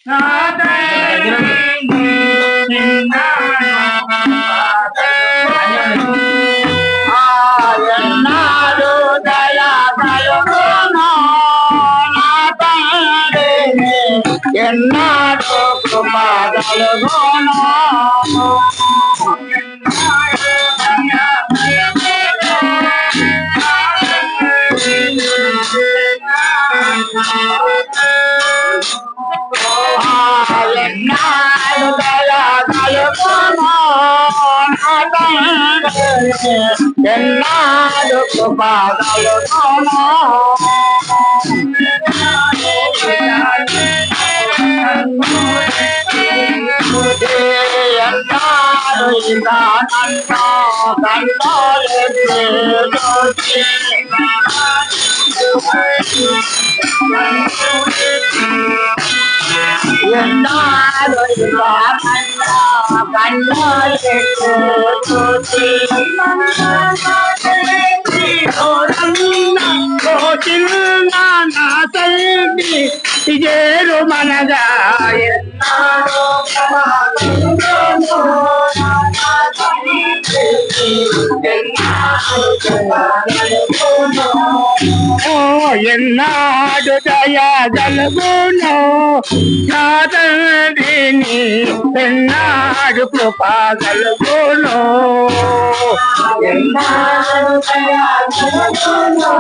ఎన్నాడు దయా కలుగును నా తండ్రిని ఎన్నాడు కృప కలుగును ఎన్నాడు దయా కలుగును నా తండ్రిని ఎన్నాడు కృప కలుగును ఇదేరు మనగా ఎన్నాడు దయగలుగును నా తండ్రిని ఎన్నాడు కృప కలుగును ఎన్నాడు దయగలుగును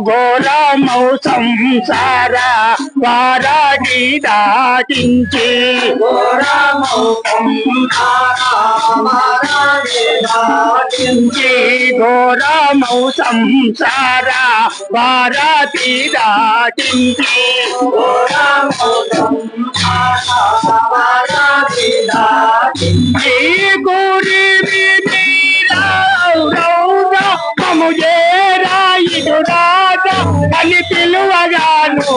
ఘోరమౌ సంసార వారాడి దాటించి ఘోరమౌ సంసార వారాటి దాటించి గురి మము చేరాయిడు రాజా అని పిలువగాను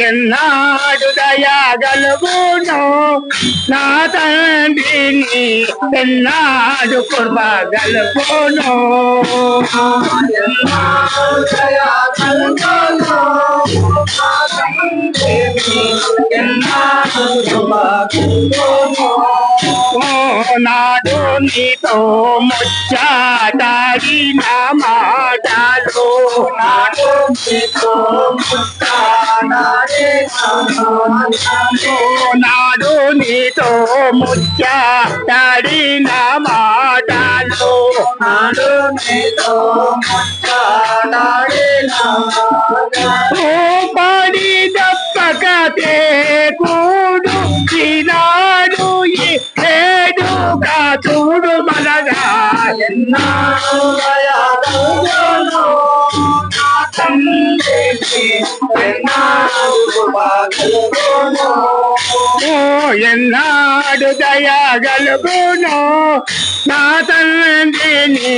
ఎన్నాడు దయగలుగును నా తండ్రిని ఎన్నాడు కృప గలుగును నాడు నీతో ముచ్చటాడిన మాటలు నాడు నీతో నాడు నీతో ముచ్చటాడిన మాటలు నాడు నీతో ముచ్చటాడిన పడి తప్పకతే కూడు ఈనాడు ఏడుగా చూడు మనగా ఎన్నాడు ఎన్నాడు దయగలుగును నా తండ్రిని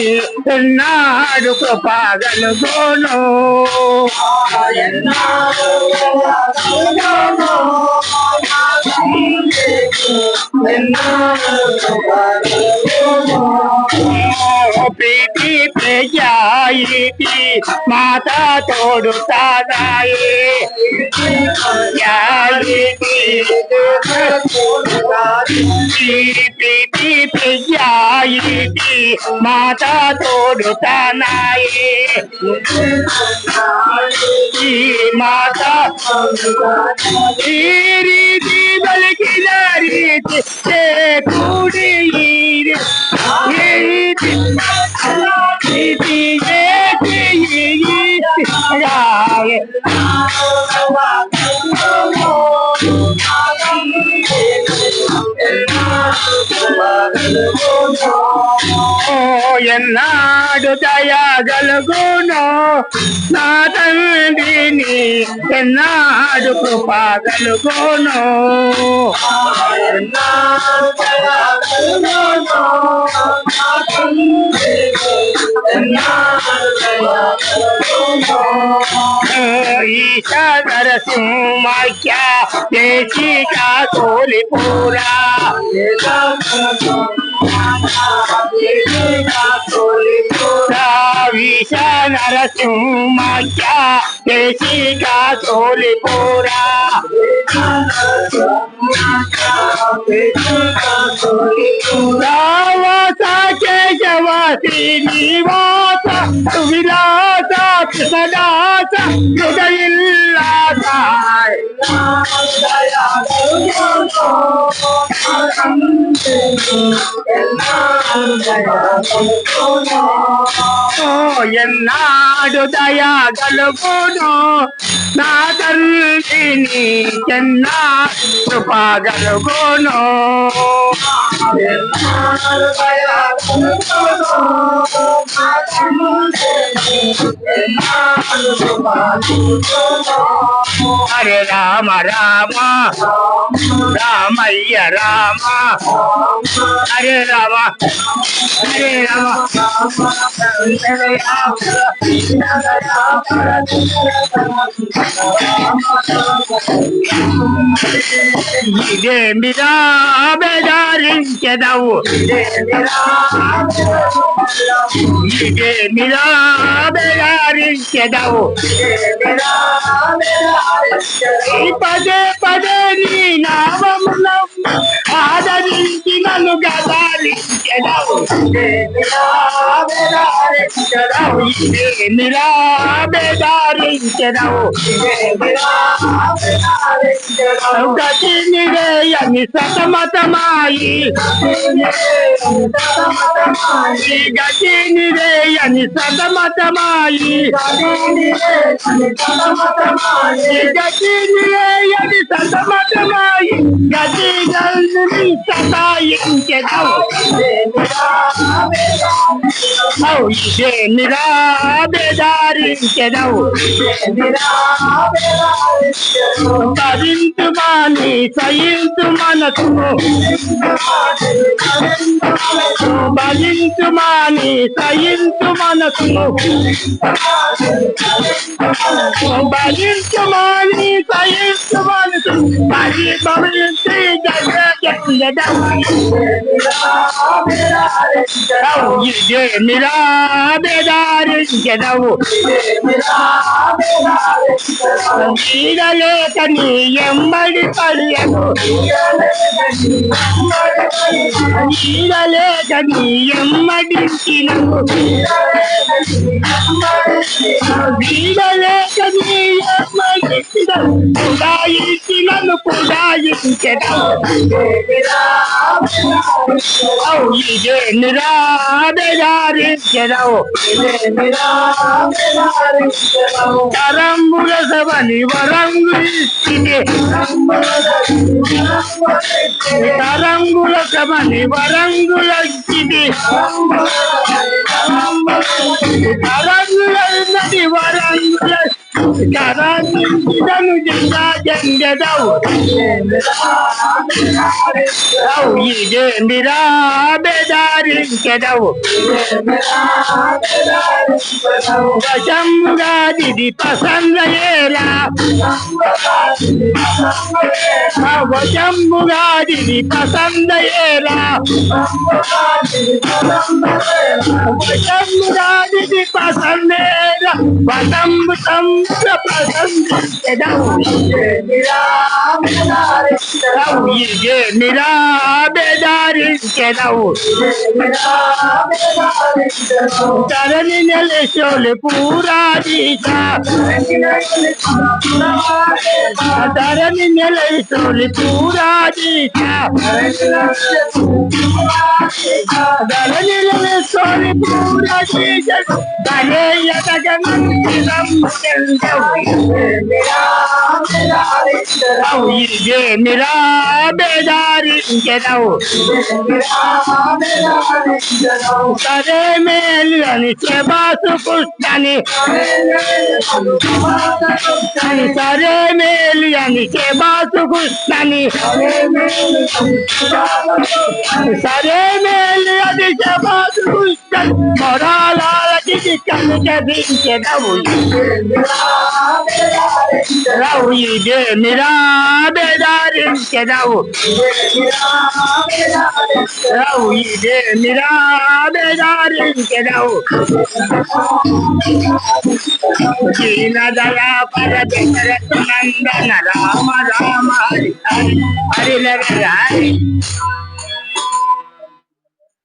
ఎన్నాడు కృప గలుగును ప్రీతి ప్రజాయితి మాతా తోడు తాదాయే ప్రీతి ప్రజాయితి మాతా తోడు తానాయే మాతా రీతి బలికిన రీతి కూడి ఎన్నాడు దయగలుగును నా తండ్రిని ఎన్నాడు కృప గలుగును ఎన్నాడు ईशा नरसिंह देशी का सोलीपुरा ईशा नरसिंह देशी का सोलीपुरा रावासा केशवासी निवास विलास सदास हृदयिल्लास ఎన్నాడు దయా గలుగును నా తండ్రిని చెన్నా కృపా గలుగును హరే రామ రామ రామయ్య రామ హరే రామ హరే రామ ఇదేమిరా బెదారించెదవు ఇదేమిరా బెదారించెదవు పదే పదే నీ నామమును ఆదరించి నన్ను గదారించెదవు ఇదేమిరా బెదారించెదవు గతి నివేయని సతమతమాయి గతి నివేయని సతమతమాయి గతి నివేయని సతమతమాయి గతి గల్ని సతాయించెదవు ఇదే నిరా బేదారించెదవు భరించుమాని సహించు మనసు భరించుమాని సహించు మనసు భరించుమాని సహించు మనసు భరించి ఇదే నిరా బేదారించెదవు నీడలేక నీ ఎమ్మడి పడియను నీడలేక నీ ఎమ్మడించినను నీడలేక నీ ఎమ్మడించినను పుడాయించినను పుడాయించెదవు ఇదే నిరా బేదారించెదవు తరంబుల సభని వరంగు ఇచ్చితే తరంగుల సభని వరంగుల ఇచ్చితే తరంగుల నది వరంగుల కరాంగిదను జిల్లా జంగదవు ఇదే నిరా బేదారించెదవు వశంగాది పసందయేలా వశంగాది పసందయేలా వశంగాది పసందేలా వశంబు పసందెదవు ఇదే నిరా బేదారించెదవు తరణి నెలసోలు పూరాదీశ తరణి నెలసోలు పూరాదీశ ధరణి నెలసోలు పూరాదీశ ఇదే నిరా బేదారించెదవు సరే మేలు అని శబాసు పుస్తని సరే మేలు అని శబాసు बासु कृष्णानी सारे मेले अधिक बासु कृष्ण मोरा लाल की कल के दिन के राहुई दे मेरा बेदार के राहुई दे मेरा बेदार के दीन दया पर दशरथ नंदन राम राम हरि हरि हरि हरि